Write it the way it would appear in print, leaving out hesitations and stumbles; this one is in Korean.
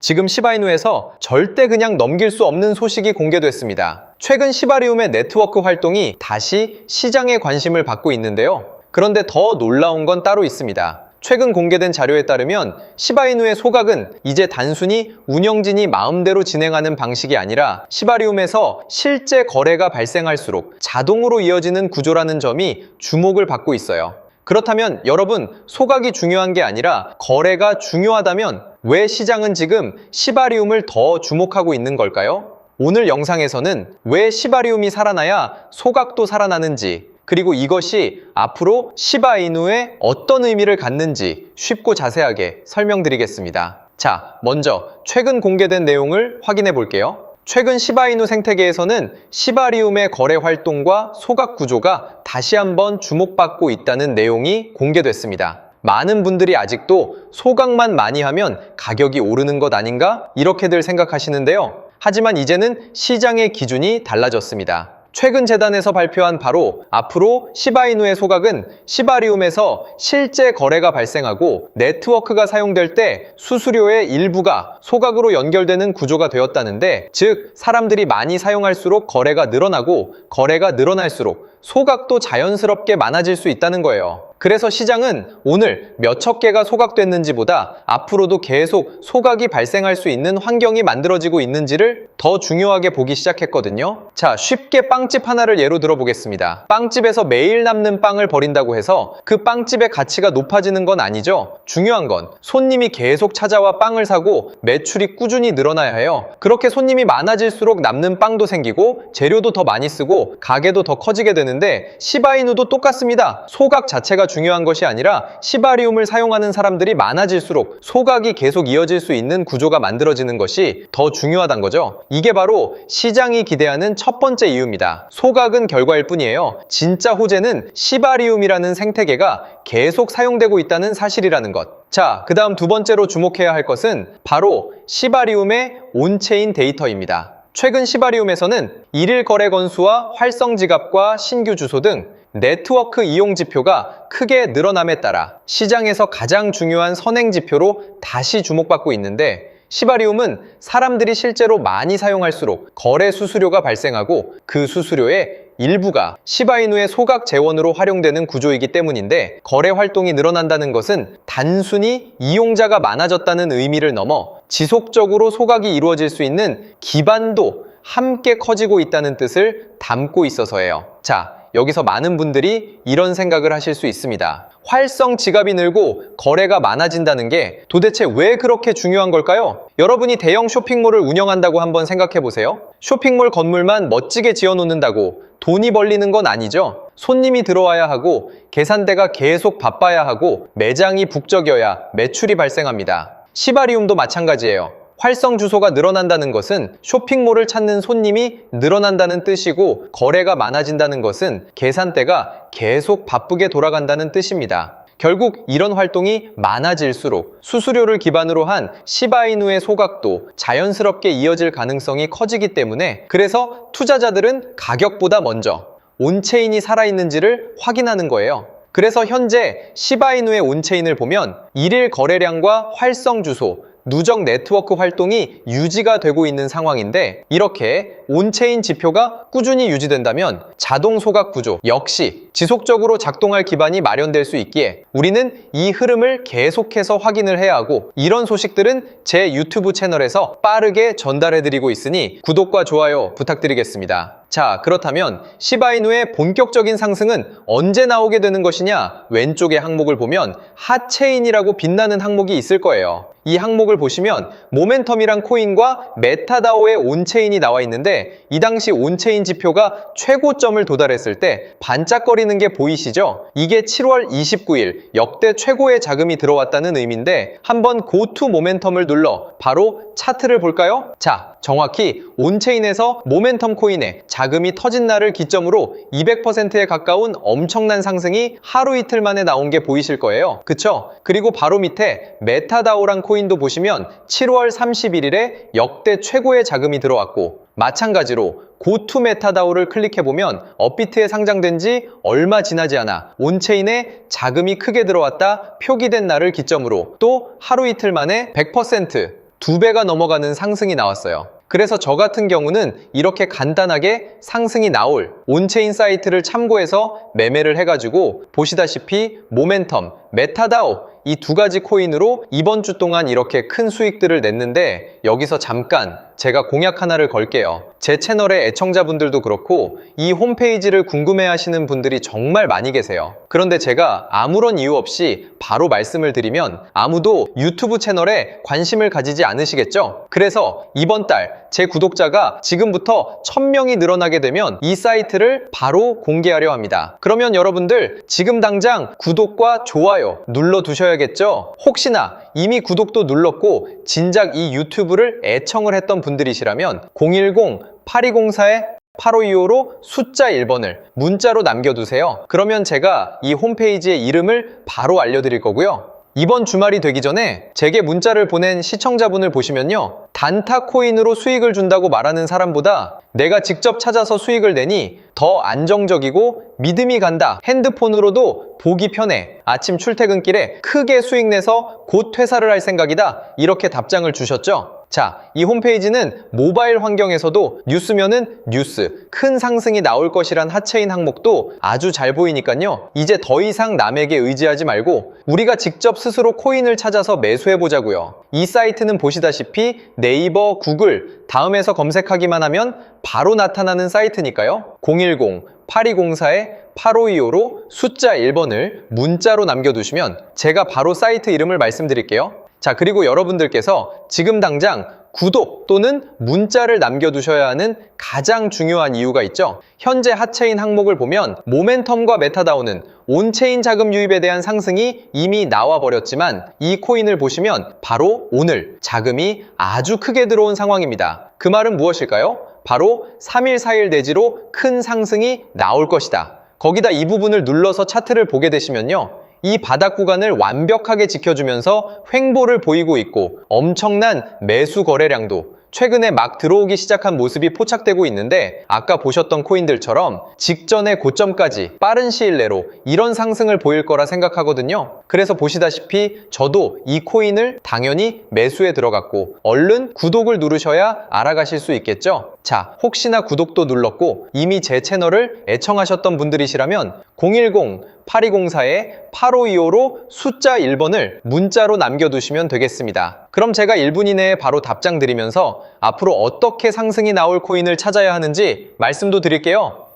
지금 시바이누에서 절대 그냥 넘길 수 없는 소식이 공개됐습니다. 최근 시바리움의 네트워크 활동이 다시 시장의 관심을 받고 있는데요. 그런데 더 놀라운 건 따로 있습니다. 최근 공개된 자료에 따르면 시바이누의 소각은 이제 단순히 운영진이 마음대로 진행하는 방식이 아니라 시바리움에서 실제 거래가 발생할수록 자동으로 이어지는 구조라는 점이 주목을 받고 있어요. 그렇다면 여러분, 소각이 중요한 게 아니라 거래가 중요하다면 왜 시장은 지금 시바리움을 더 주목하고 있는 걸까요? 오늘 영상에서는 왜 시바리움이 살아나야 소각도 살아나는지, 그리고 이것이 앞으로 시바이누에 어떤 의미를 갖는지 쉽고 자세하게 설명드리겠습니다. 자, 먼저 최근 공개된 내용을 확인해 볼게요. 최근 시바이누 생태계에서는 시바리움의 거래 활동과 소각 구조가 다시 한번 주목받고 있다는 내용이 공개됐습니다. 많은 분들이 아직도 소각만 많이 하면 가격이 오르는 것 아닌가? 이렇게들 생각하시는데요. 하지만 이제는 시장의 기준이 달라졌습니다. 최근 재단에서 발표한 바로 앞으로 시바이누의 소각은 시바리움에서 실제 거래가 발생하고 네트워크가 사용될 때 수수료의 일부가 소각으로 연결되는 구조가 되었다는데, 즉 사람들이 많이 사용할수록 거래가 늘어나고 거래가 늘어날수록 소각도 자연스럽게 많아질 수 있다는 거예요. 그래서 시장은 오늘 몇 천 개가 소각됐는지보다 앞으로도 계속 소각이 발생할 수 있는 환경이 만들어지고 있는지를 더 중요하게 보기 시작했거든요. 자, 쉽게 빵집 하나를 예로 들어보겠습니다. 빵집에서 매일 남는 빵을 버린다고 해서 그 빵집의 가치가 높아지는 건 아니죠. 중요한 건 손님이 계속 찾아와 빵을 사고 매출이 꾸준히 늘어나야 해요. 그렇게 손님이 많아질수록 남는 빵도 생기고 재료도 더 많이 쓰고 가게도 더 커지게 되는데, 시바이누도 똑같습니다. 소각 자체가 중요한 것이 아니라 시바리움을 사용하는 사람들이 많아질수록 소각이 계속 이어질 수 있는 구조가 만들어지는 것이 더 중요하단 거죠. 이게 바로 시장이 기대하는 첫 번째 이유입니다. 소각은 결과일 뿐이에요. 진짜 호재는 시바리움이라는 생태계가 계속 사용되고 있다는 사실이라는 것. 자, 그 다음 두 번째로 주목해야 할 것은 바로 시바리움의 온체인 데이터입니다. 최근 시바리움에서는 일일 거래 건수와 활성 지갑과 신규 주소 등 네트워크 이용 지표가 크게 늘어남에 따라 시장에서 가장 중요한 선행 지표로 다시 주목받고 있는데, 시바리움은 사람들이 실제로 많이 사용할수록 거래 수수료가 발생하고 그 수수료의 일부가 시바이누의 소각 재원으로 활용되는 구조이기 때문인데, 거래 활동이 늘어난다는 것은 단순히 이용자가 많아졌다는 의미를 넘어 지속적으로 소각이 이루어질 수 있는 기반도 함께 커지고 있다는 뜻을 담고 있어서예요. 자, 여기서 많은 분들이 이런 생각을 하실 수 있습니다. 활성 지갑이 늘고 거래가 많아진다는 게 도대체 왜 그렇게 중요한 걸까요? 여러분이 대형 쇼핑몰을 운영한다고 한번 생각해 보세요. 쇼핑몰 건물만 멋지게 지어 놓는다고 돈이 벌리는 건 아니죠. 손님이 들어와야 하고 계산대가 계속 바빠야 하고 매장이 북적여야 매출이 발생합니다. 시바리움도 마찬가지예요. 활성 주소가 늘어난다는 것은 쇼핑몰을 찾는 손님이 늘어난다는 뜻이고, 거래가 많아진다는 것은 계산대가 계속 바쁘게 돌아간다는 뜻입니다. 결국 이런 활동이 많아질수록 수수료를 기반으로 한 시바이누의 소각도 자연스럽게 이어질 가능성이 커지기 때문에, 그래서 투자자들은 가격보다 먼저 온체인이 살아있는지를 확인하는 거예요. 그래서 현재 시바이누의 온체인을 보면 일일 거래량과 활성 주소, 누적 네트워크 활동이 유지가 되고 있는 상황인데, 이렇게 온체인 지표가 꾸준히 유지된다면 자동 소각 구조 역시 지속적으로 작동할 기반이 마련될 수 있기에 우리는 이 흐름을 계속해서 확인을 해야 하고, 이런 소식들은 제 유튜브 채널에서 빠르게 전달해드리고 있으니 구독과 좋아요 부탁드리겠습니다. 자, 그렇다면 시바이누의 본격적인 상승은 언제 나오게 되는 것이냐? 왼쪽의 항목을 보면 핫체인이라고 빛나는 항목이 있을 거예요. 이 항목을 보시면 모멘텀이란 코인과 메타다오의 온체인이 나와 있는데, 이 당시 온체인 지표가 최고점을 도달했을 때 반짝거리는 게 보이시죠? 이게 7월 29일 역대 최고의 자금이 들어왔다는 의미인데, 한번 고투 모멘텀을 눌러 바로 차트를 볼까요? 자, 정확히 온체인에서 모멘텀 코인에 자금이 터진 날을 기점으로 200%에 가까운 엄청난 상승이 하루 이틀 만에 나온 게 보이실 거예요. 그쵸? 그리고 바로 밑에 메타다오란 코인도 보시면 7월 31일에 역대 최고의 자금이 들어왔고, 마찬가지로 고투 메타다오를 클릭해보면 업비트에 상장된 지 얼마 지나지 않아 온체인에 자금이 크게 들어왔다 표기된 날을 기점으로 또 하루 이틀 만에 100% 2배가 넘어가는 상승이 나왔어요. 그래서 저 같은 경우는 이렇게 간단하게 상승이 나올 온체인 사이트를 참고해서 매매를 해가지고 보시다시피 모멘텀, 메타다오 이 2가지 코인으로 이번 주 동안 이렇게 큰 수익들을 냈는데, 여기서 잠깐 제가 공약 하나를 걸게요. 제 채널의 애청자분들도 그렇고 이 홈페이지를 궁금해하시는 분들이 정말 많이 계세요. 그런데 제가 아무런 이유 없이 바로 말씀을 드리면 아무도 유튜브 채널에 관심을 가지지 않으시겠죠? 그래서 이번 달 제 구독자가 지금부터 1000명이 늘어나게 되면 이 사이트를 바로 공개하려 합니다. 그러면 여러분들 지금 당장 구독과 좋아요 눌러두셔야겠죠? 혹시나 이미 구독도 눌렀고 진작 이 유튜브를 애청을 했던 분들이시라면 010-8204-8525로 숫자 1번을 문자로 남겨두세요. 그러면 제가 이 홈페이지의 이름을 바로 알려드릴 거고요. 이번 주말이 되기 전에 제게 문자를 보낸 시청자분을 보시면요, 단타 코인으로 수익을 준다고 말하는 사람보다 내가 직접 찾아서 수익을 내니 더 안정적이고 믿음이 간다, 핸드폰으로도 보기 편해, 아침 출퇴근길에 크게 수익 내서 곧 퇴사를 할 생각이다, 이렇게 답장을 주셨죠? 자, 이 홈페이지는 모바일 환경에서도 뉴스면은 뉴스, 큰 상승이 나올 것이란 하체인 항목도 아주 잘 보이니까요, 이제 더 이상 남에게 의지하지 말고 우리가 직접 스스로 코인을 찾아서 매수해보자고요. 이 사이트는 보시다시피 네이버, 구글 다음에서 검색하기만 하면 바로 나타나는 사이트니까요. 010-8204-8525로 숫자 1번을 문자로 남겨두시면 제가 바로 사이트 이름을 말씀드릴게요. 자, 그리고 여러분들께서 지금 당장 구독 또는 문자를 남겨두셔야 하는 가장 중요한 이유가 있죠. 현재 하체인 항목을 보면 모멘텀과 메타다오는 온체인 자금 유입에 대한 상승이 이미 나와버렸지만 이 코인을 보시면 바로 오늘 자금이 아주 크게 들어온 상황입니다. 그 말은 무엇일까요? 바로 3일, 4일 내지로 큰 상승이 나올 것이다. 거기다 이 부분을 눌러서 차트를 보게 되시면요, 이 바닥 구간을 완벽하게 지켜주면서 횡보를 보이고 있고 엄청난 매수 거래량도 최근에 막 들어오기 시작한 모습이 포착되고 있는데, 아까 보셨던 코인들처럼 직전의 고점까지 빠른 시일 내로 이런 상승을 보일 거라 생각하거든요. 그래서 보시다시피 저도 이 코인을 당연히 매수에 들어갔고 얼른 구독을 누르셔야 알아가실 수 있겠죠. 자, 혹시나 구독도 눌렀고 이미 제 채널을 애청하셨던 분들이시라면 010-8204-8525로 숫자 1번을 문자로 남겨두시면 되겠습니다. 그럼 제가 1분 이내에 바로 답장 드리면서 앞으로 어떻게 상승이 나올 코인을 찾아야 하는지 말씀도 드릴게요.